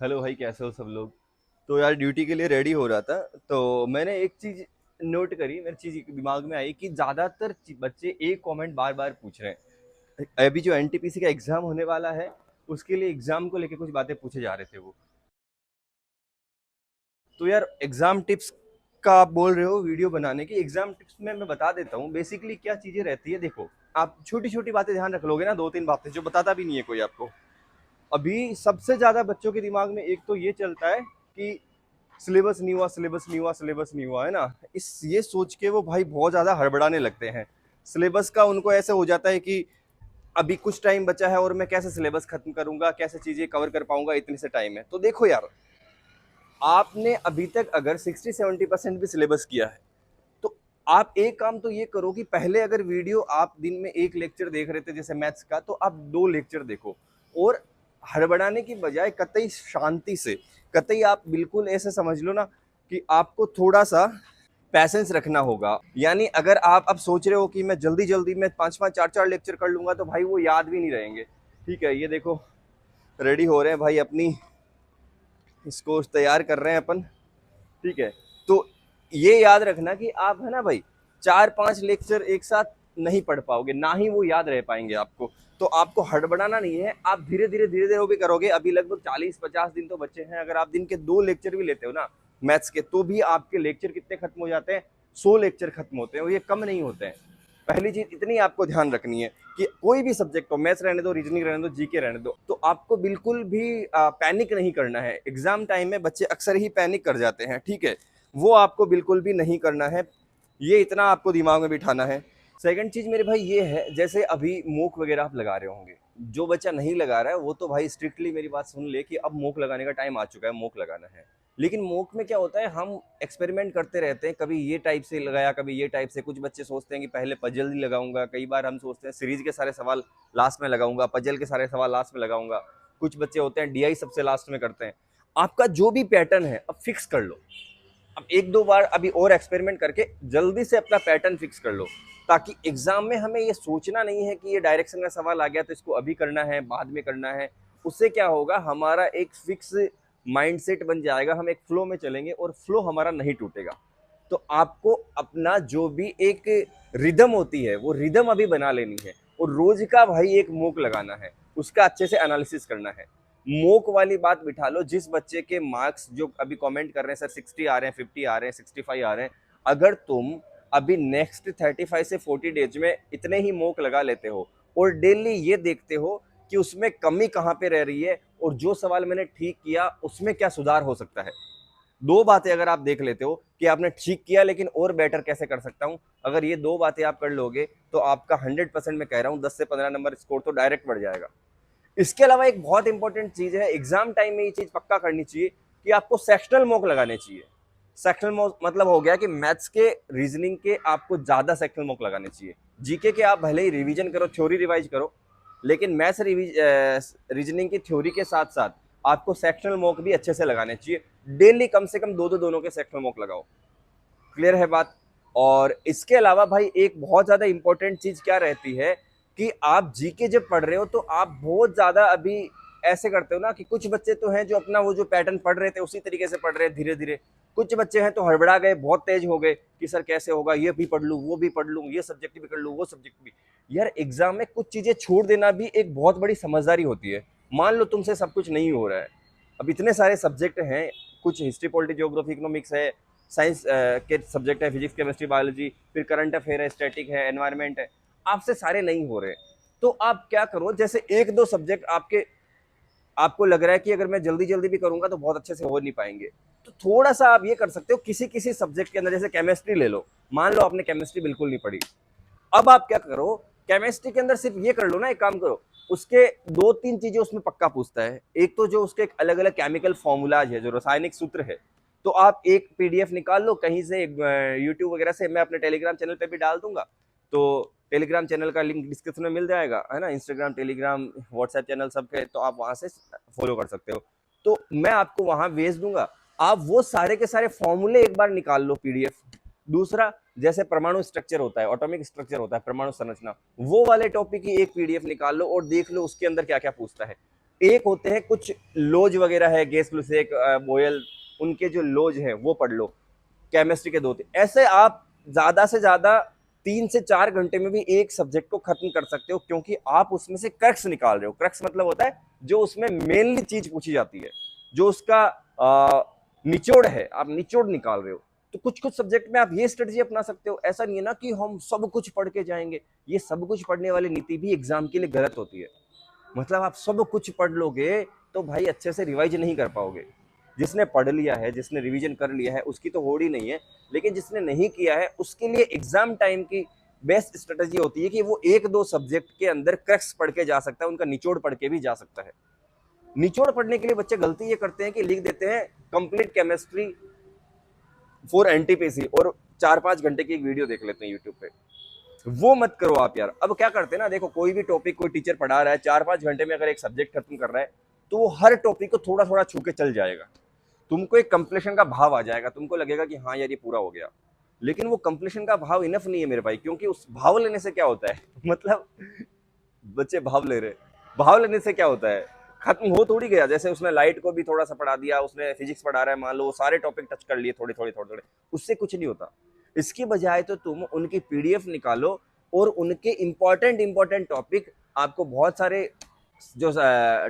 Hello भाई, कैसे हो सब लोग। तो यार ड्यूटी के लिए रेडी हो रहा था, तो मैंने एक चीज नोट करी, मेरी चीज दिमाग में आई कि ज्यादातर बच्चे एक कमेंट बार बार पूछ रहे हैं। अभी जो एनटीपीसी का एग्जाम होने वाला है, उसके लिए एग्जाम को लेके कुछ बातें पूछे जा रहे थे वो। तो यार एग्जाम टिप्स का आप बोल रहे हो वीडियो बनाने की। एग्जाम टिप्स में मैं बता देता हूँ बेसिकली क्या चीजें रहती है। देखो, आप छोटी छोटी बातें ध्यान रख लोगे ना, दो तीन बातें जो बताता भी नहीं है कोई आपको। अभी सबसे ज्यादा बच्चों के दिमाग में एक तो ये चलता है कि सिलेबस नहीं हुआ, सिलेबस नहीं हुआ, सिलेबस नहीं हुआ, है ना। इस ये सोच के वो भाई बहुत ज्यादा हड़बड़ाने लगते हैं। सिलेबस का उनको ऐसे हो जाता है कि अभी कुछ टाइम बचा है और मैं कैसे सिलेबस खत्म करूंगा, कैसे चीजें कवर कर पाऊंगा, इतने से टाइम है। तो देखो यार, आपने अभी तक अगर 60-70% भी सिलेबस किया है, तो आप एक काम तो ये करो कि पहले अगर वीडियो आप दिन में एक लेक्चर देख रहे थे जैसे मैथ्स का, तो आप दो लेक्चर देखो। और हड़बड़ाने की बजाय कतई शांति से, कतई आप बिल्कुल ऐसे समझ लो ना कि आपको थोड़ा सा पैसेंस रखना होगा। यानी अगर आप अब सोच रहे हो कि मैं जल्दी जल्दी में पांच पांच चार चार लेक्चर कर लूंगा, तो भाई वो याद भी नहीं रहेंगे। ठीक है, ये देखो रेडी हो रहे हैं भाई, अपनी इसको तैयार कर रहे हैं अपन। ठीक है, तो ये याद रखना कि आप, है ना भाई, चार पांच लेक्चर एक साथ नहीं पढ़ पाओगे, ना ही वो याद रह पाएंगे आपको। तो आपको हड़बड़ाना नहीं है, आप धीरे धीरे धीरे धीरे वो भी करोगे। अभी लगभग 40-50 दिन तो बच्चे हैं। अगर आप दिन के दो लेक्चर भी लेते हो ना मैथ्स के, तो भी आपके लेक्चर कितने खत्म हो जाते हैं? 100 लेक्चर खत्म होते हैं, और ये कम नहीं होते हैं। पहली चीज इतनी आपको ध्यान रखनी है कि कोई भी सब्जेक्ट हो, मैथ्स रहने दो, रीजनिंग रहने दो, जीके रहने दो, तो आपको बिल्कुल भी पैनिक नहीं करना है। एग्जाम टाइम में बच्चे अक्सर ही पैनिक कर जाते हैं, ठीक है। वो आपको बिल्कुल भी नहीं करना है। ये इतना आपको दिमाग में बिठाना है। सेकंड चीज मेरे भाई ये है, जैसे अभी मोक वगैरह आप लगा रहे होंगे, जो बच्चा नहीं लगा रहा है वो तो भाई स्ट्रिक्टली मेरी बात सुन ले कि अब मोक लगाने का टाइम आ चुका है, मोक लगाना है। लेकिन मोक में क्या होता है, हम एक्सपेरिमेंट करते रहते हैं, कभी ये टाइप से लगाया, कभी ये टाइप से। कुछ बच्चे सोचते हैं कि पहले पजल ही लगाऊंगा, कई बार हम सोचते हैं सीरीज के सारे सवाल लास्ट में लगाऊंगा, पजल के सारे सवाल लास्ट में लगाऊंगा। कुछ बच्चे होते हैं डीआई सबसे लास्ट में करते हैं। आपका जो भी पैटर्न है अब फिक्स कर लो। अब एक दो बार अभी और एक्सपेरिमेंट करके जल्दी से अपना पैटर्न फिक्स कर लो, ताकि एग्जाम में हमें ये सोचना नहीं है कि ये डायरेक्शन का सवाल आ गया तो इसको अभी करना है, बाद में करना है। उससे क्या होगा, हमारा एक फिक्स माइंडसेट बन जाएगा, हम एक फ्लो में चलेंगे और फ्लो हमारा नहीं टूटेगा। तो आपको अपना जो भी एक रिदम होती है वो रिदम अभी बना लेनी है, और रोज का भाई एक मोक लगाना है, उसका अच्छे से एनालिसिस करना है। मोक वाली बात बिठा लो। जिस बच्चे के मार्क्स जो अभी कमेंट कर रहे हैं, सर 60 आ रहे हैं, 50 आ रहे हैं, 65 आ रहे हैं, अगर तुम अभी नेक्स्ट 35 से 40 डेज में इतने ही मोक लगा लेते हो और डेली ये देखते हो कि उसमें कमी कहाँ पे रह रही है और जो सवाल मैंने ठीक किया उसमें क्या सुधार हो सकता है, दो बातें अगर आप देख लेते हो कि आपने ठीक किया लेकिन और बेटर कैसे कर सकता हूं, अगर ये दो बातें आप कर लोगे, तो आपका 100% मैं कह रहा हूं 10 से 15 नंबर स्कोर तो डायरेक्ट बढ़ जाएगा। इसके अलावा एक बहुत इंपॉर्टेंट चीज है, एग्जाम टाइम में ये चीज पक्का करनी चाहिए कि आपको सेक्शनल मॉक लगाने चाहिए। सेक्शनल मॉक मतलब हो गया कि मैथ्स के, रीजनिंग के आपको ज्यादा सेक्शनल मॉक लगाने चाहिए। जीके के आप भले ही रिवीजन करो, थ्योरी रिवाइज करो, लेकिन मैथ्स रीजनिंग की थ्योरी के साथ साथ आपको सेक्शनल मॉक भी अच्छे से लगाने चाहिए। डेली कम से कम दो दो दोनों के सेक्शनल मॉक लगाओ। क्लियर है बात। और इसके अलावा भाई एक बहुत ज्यादा इंपॉर्टेंट चीज क्या रहती है कि आप जीके जब पढ़ रहे हो तो आप बहुत ज्यादा अभी ऐसे करते हो ना कि कुछ बच्चे तो हैं जो अपना वो जो पैटर्न पढ़ रहे थे उसी तरीके से पढ़ रहे हैं धीरे धीरे। कुछ बच्चे हैं तो हड़बड़ा गए, बहुत तेज हो गए कि सर कैसे होगा, ये भी पढ़ लूँ, वो भी पढ़ लूँ, ये सब्जेक्ट भी कर लूँ, वो सब्जेक्ट भी। यार एग्जाम में कुछ चीजें छोड़ देना भी एक बहुत बड़ी समझदारी होती है। मान लो तुमसे सब कुछ नहीं हो रहा है, अब इतने सारे सब्जेक्ट हैं, कुछ हिस्ट्री पॉलिटी ज्योग्राफी इकोनॉमिक्स है, साइंस के सब्जेक्ट है, फिजिक्स केमिस्ट्री बायोलॉजी, फिर करंट अफेयर है, स्टैटिक है, एनवायरनमेंट है, आपसे सारे नहीं हो रहे। तो आप क्या करो, जैसे एक दो सब्जेक्ट आपके, आपको लग रहा है कि अगर मैं जल्दी जल्दी भी करूंगा तो बहुत अच्छे से हो नहीं पाएंगे, तो थोड़ा सा आप ये कर सकते हो, किसी किसी सब्जेक्ट के अंदर, जैसे केमिस्ट्री ले लो, मान लो आपने केमिस्ट्री बिल्कुल नहीं पढ़ी, अब आप क्या करो, केमिस्ट्री के अंदर सिर्फ ये कर लो ना, एक काम करो, उसके दो तीन चीजें उसमें पक्का पूछता है। एक तो जो उसके अलग अलग केमिकल फॉर्मूलाज है, जो रासायनिक सूत्र है, तो आप एक पीडीएफ निकाल लो कहीं से, यूट्यूब वगैरह से, मैं अपने टेलीग्राम चैनल पे भी डाल दूंगा। तो टेलीग्राम चैनल का लिंक डिस्क्रिप्शन में मिल जाएगा, है ना, इंस्टाग्राम, टेलीग्राम, व्हाट्सएप चैनल सब है, तो आप वहां से फॉलो कर सकते हो। तो मैं आपको वहां भेज दूंगा, आप वो सारे के सारे फॉर्मूले एक बार निकाल लो पीडीएफ। दूसरा, जैसे परमाणु स्ट्रक्चर होता है, ऑटोमिक स्ट्रक्चर होता है, परमाणु संरचना, वो वाले टॉपिक की एक पीडीएफ निकाल लो और देख लो उसके अंदर क्या क्या पूछता है। एक होते हैं कुछ लोज वगैरह है, गैस लुसेक, बोयल, उनके जो लोज हैं वो पढ़ लो, केमिस्ट्री के 2-3 ऐसे। आप ज्यादा से ज्यादा 3 से 4 घंटे में भी एक सब्जेक्ट को खत्म कर सकते हो, क्योंकि आप उसमें से क्रक्स निकाल रहे हो। क्रक्स मतलब होता है जो उसमें मेनली चीज पूछी जाती है, जो उसका निचोड़ है, आप निचोड़ निकाल रहे हो। तो कुछ कुछ सब्जेक्ट में आप ये स्ट्रेटजी अपना सकते हो। ऐसा नहीं है ना कि हम सब कुछ पढ़ के जाएंगे, ये सब कुछ पढ़ने वाली नीति भी एग्जाम के लिए गलत होती है। मतलब आप सब कुछ पढ़ लोगे तो भाई अच्छे से रिवाइज नहीं कर पाओगे। जिसने पढ़ लिया है, जिसने रिवीजन कर लिया है, उसकी तो होड़ ही नहीं है, लेकिन जिसने नहीं किया है उसके लिए एग्जाम टाइम की बेस्ट स्ट्रेटजी होती है कि वो 1-2 सब्जेक्ट के अंदर क्रक्स पढ़ के जा सकता है, उनका निचोड़ पढ़ के भी जा सकता है। निचोड़ पढ़ने के लिए बच्चे गलती ये करते हैं कि लिख देते हैं कंप्लीट केमिस्ट्री फॉर एनटीपीसी और 4-5 घंटे की एक वीडियो देख लेते हैं यूट्यूब पे। वो मत करो आप यार। अब क्या करते हैं ना, देखो कोई भी टॉपिक कोई टीचर पढ़ा रहा है, 4-5 घंटे में अगर एक सब्जेक्ट खत्म कर रहा है तो वो हर टॉपिक को थोड़ा थोड़ा छू के चल जाएगा। तुमको एक कंप्लीशन का भाव आ जाएगा, तुमको लगेगा कि हाँ यार ये पूरा हो गया। लेकिन वो कंप्लीशन का भाव इनफ नहीं है मेरे भाई, क्योंकि उस भाव लेने से क्या होता है मतलब बच्चे भाव ले रहे, भाव लेने से क्या होता है, खत्म हो थोड़ी गया। जैसे उसने लाइट को भी थोड़ा सा पढ़ा दिया, उसने फिजिक्स पढ़ा रहा है मान लो, सारे टॉपिक टच कर लिए थोड़े थोड़े थोड़े थोड़े, उससे कुछ नहीं होता। इसकी बजाय तो तुम उनकी पीडीएफ निकालो और उनके इंपॉर्टेंट इंपॉर्टेंट टॉपिक, आपको बहुत सारे जो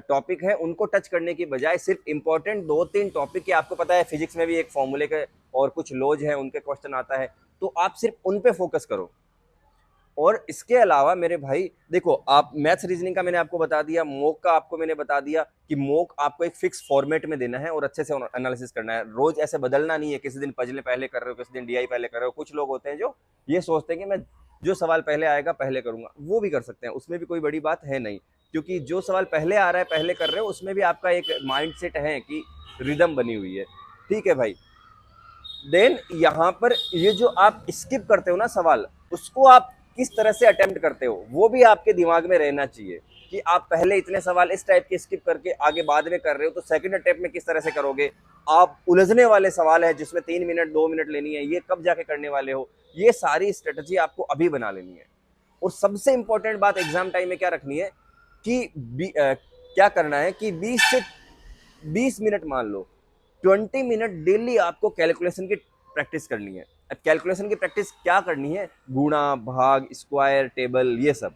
टॉपिक है उनको टच करने की बजाय सिर्फ इंपॉर्टेंट 2-3 टॉपिक के, आपको पता है फिजिक्स में भी एक फॉर्मूले के और कुछ लॉज है उनके क्वेश्चन आता है, तो आप सिर्फ उन पे फोकस करो। और इसके अलावा मेरे भाई देखो, आप मैथ्स रीजनिंग का मैंने आपको बता दिया, मॉक का आपको मैंने बता दिया कि मॉक आपको एक फिक्स फॉर्मेट में देना है और अच्छे से एनालिसिस करना है, रोज ऐसे बदलना नहीं है, किसी दिन पजले पहले कर रहे हो, किसी दिन डीआई पहले कर रहे हो। कुछ लोग होते हैं जो ये सोचते हैं कि मैं जो सवाल पहले आएगा पहले करूंगा, वो भी कर सकते हैं, उसमें भी कोई बड़ी बात है नहीं, क्योंकि जो सवाल पहले आ रहा है पहले कर रहे हो उसमें भी आपका एक माइंड सेट है कि रिदम बनी हुई है। ठीक है भाई। देन यहाँ पर ये जो आप स्किप करते हो ना सवाल, उसको आप किस तरह से अटेम्प्ट करते हो वो भी आपके दिमाग में रहना चाहिए, कि आप पहले इतने सवाल इस टाइप के स्किप करके आगे बाद में कर रहे हो, तो सेकंड अटेम्प्ट में किस तरह से करोगे। आप उलझने वाले सवाल है जिसमें 3 मिनट 2 मिनट लेनी है, ये कब जाके करने वाले हो, ये सारी स्ट्रेटजी आपको अभी बना लेनी है। और सबसे इंपॉर्टेंट बात एग्जाम टाइम में क्या रखनी है कि क्या करना है कि 20 मिनट मान लो, 20 मिनट डेली आपको कैलकुलेशन की प्रैक्टिस करनी है। अब कैलकुलेशन की प्रैक्टिस क्या करनी है, गुणा भाग स्क्वायर टेबल ये सब।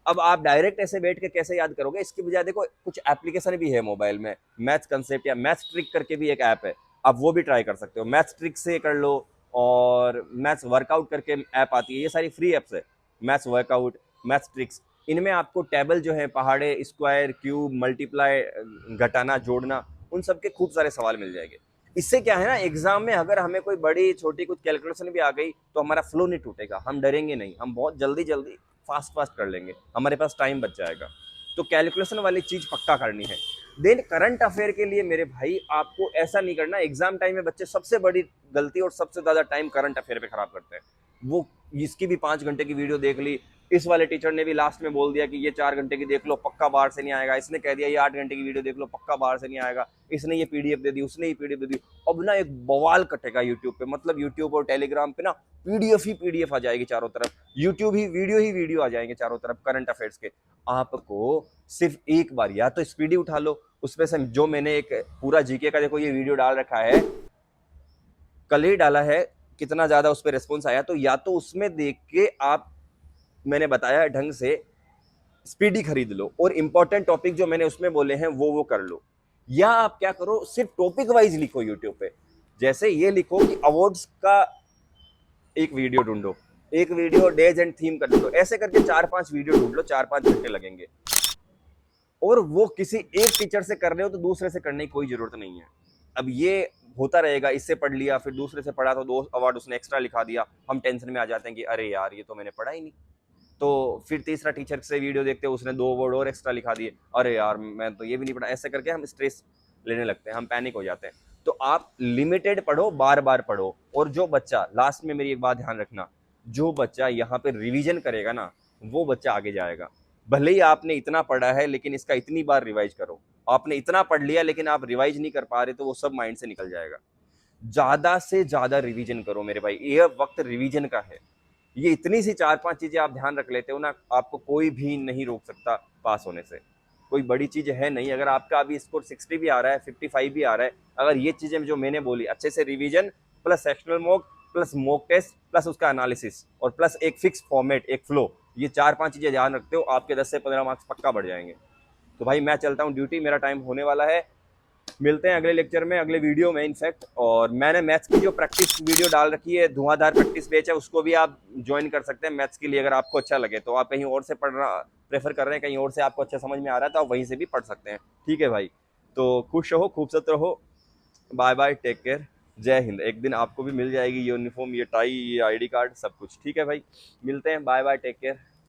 अब आप डायरेक्ट ऐसे बैठ के कैसे याद करोगे, इसकी बजाय देखो कुछ एप्लीकेशन भी है मोबाइल में, मैथ्स कंसेप्ट या मैथ्स ट्रिक करके भी एक ऐप है, आप वो भी ट्राई कर सकते हो, मैथ्स ट्रिक से कर लो। और मैथ्स वर्कआउट करके ऐप आती है, ये सारी फ्री एप्स है, मैथ्स वर्कआउट, मैथ्स ट्रिक्स। इनमें आपको टेबल जो है, पहाड़े, स्क्वायर, क्यूब, मल्टीप्लाई, घटाना, जोड़ना, उन सब के खूब सारे सवाल मिल जाएंगे। इससे क्या है ना, एग्जाम में अगर हमें कोई बड़ी छोटी कुछ कैलकुलेशन भी आ गई तो हमारा फ्लो नहीं टूटेगा, हम डरेंगे नहीं, हम बहुत जल्दी जल्दी फास्ट फास्ट कर लेंगे, हमारे पास टाइम बच जाएगा। तो कैलकुलेशन वाली चीज पक्का करनी है। देन करंट अफेयर के लिए मेरे भाई आपको ऐसा नहीं करना, एग्जाम टाइम में बच्चे सबसे बड़ी गलती और सबसे ज्यादा टाइम करंट अफेयर पे खराब करते हैं। वो इसकी भी 5 घंटे की वीडियो देख ली, इस वाले टीचर ने भी लास्ट में बोल दिया कि ये 4 घंटे की देख लो पक्का बाहर से नहीं आएगा, इसने कह दिया ये 8 घंटे की वीडियो देख लो पक्का बाहर से नहीं आएगा, इसने ये पीडीएफ दे दी, उसने ये पीडीएफ दे दी। अब ना एक बवाल कटेगा यूट्यूब पे, मतलब यूट्यूब और टेलीग्राम पे ना पीडीएफ ही पीडीएफ आ जाएगी चारों तरफ, यूट्यूब ही वीडियो आ जाएंगे चारों तरफ करंट अफेयर्स के। आपको सिर्फ एक बार या तो स्पीडी उठा लो, उसमें से जो मैंने एक पूरा जीके का देखो ये वीडियो डाल रखा है, कल ही डाला है, कितना ज्यादा उस पर रेस्पॉन्स आया, तो या तो उसमें देख के आप, मैंने बताया ढंग से स्पीडी खरीद लो और इंपॉर्टेंट टॉपिक जो मैंने उसमें बोले हैं वो कर लो। या आप क्या करो, सिर्फ टॉपिक वाइज लिखो यूट्यूब पे, जैसे ये लिखो कि अवार्ड्स का एक वीडियो ढूंढो, एक वीडियो डेज एंड थीम कर ढूंढो, ऐसे करके 4-5 वीडियो ढूंढ लो, 4-5 घंटे लगेंगे। और वो किसी एक टीचर से कर रहे हो तो दूसरे से करने की कोई जरूरत नहीं है। अब ये होता रहेगा, इससे पढ़ लिया फिर दूसरे से पढ़ा तो 2 अवार्ड उसने एक्स्ट्रा लिखा दिया, हम टेंशन में आ जाते हैं कि अरे यार ये तो मैंने पढ़ा ही नहीं। तो फिर तीसरा टीचर से वीडियो देखते हैं, उसने 2 वर्ड और एक्स्ट्रा लिखा दिए, अरे यार मैं तो ये भी नहीं पढ़ा, ऐसे करके हम स्ट्रेस लेने लगते हैं, हम पैनिक हो जाते हैं। तो आप लिमिटेड पढ़ो, बार बार पढ़ो। और जो बच्चा, लास्ट में मेरी एक बात ध्यान रखना, जो बच्चा यहाँ पे रिवीजन करेगा ना वो बच्चा आगे जाएगा। भले ही आपने इतना पढ़ा है लेकिन इसका इतनी बार रिवाइज करो, आपने इतना पढ़ लिया लेकिन आप रिवाइज नहीं कर पा रहे तो वो सब माइंड से निकल जाएगा। ज्यादा से ज्यादा रिवीजन करो मेरे भाई, ये वक्त रिवीजन का है। ये इतनी सी 4-5 चीजें आप ध्यान रख लेते हो ना, आपको कोई भी नहीं रोक सकता पास होने से, कोई बड़ी चीज़ है नहीं। अगर आपका अभी स्कोर 60 भी आ रहा है, 55 भी आ रहा है, अगर ये चीज़ें जो मैंने बोली अच्छे से revision plus sectional mock plus mock test plus उसका एनालिसिस और प्लस एक फिक्स फॉर्मेट, एक फ्लो, ये 4-5 चीज़ें ध्यान रखते हो, आपके 10 से 15 मार्क्स पक्का बढ़ जाएंगे। तो भाई मैं चलता हूँ ड्यूटी, मेरा टाइम होने वाला है। मिलते हैं अगले लेक्चर में, अगले वीडियो में इनफैक्ट। और मैंने मैथ्स की जो प्रैक्टिस वीडियो डाल रखी है, धुआंधार प्रैक्टिस बैच है, उसको भी आप ज्वाइन कर सकते हैं मैथ्स के लिए। अगर आपको अच्छा लगे तो, आप कहीं और से पढ़ना प्रेफर कर रहे हैं, कहीं और से आपको अच्छा समझ में आ रहा है, तो आप वहीं से भी पढ़ सकते हैं। ठीक है भाई, तो खुश रहो, खूबसूरत रहो, बाय बाय, टेक केयर, जय हिंद। एक दिन आपको भी मिल जाएगी यूनिफॉर्म, ये टाई, ये आईडी कार्ड, सब कुछ। ठीक है भाई, मिलते हैं, बाय बाय, टेक केयर।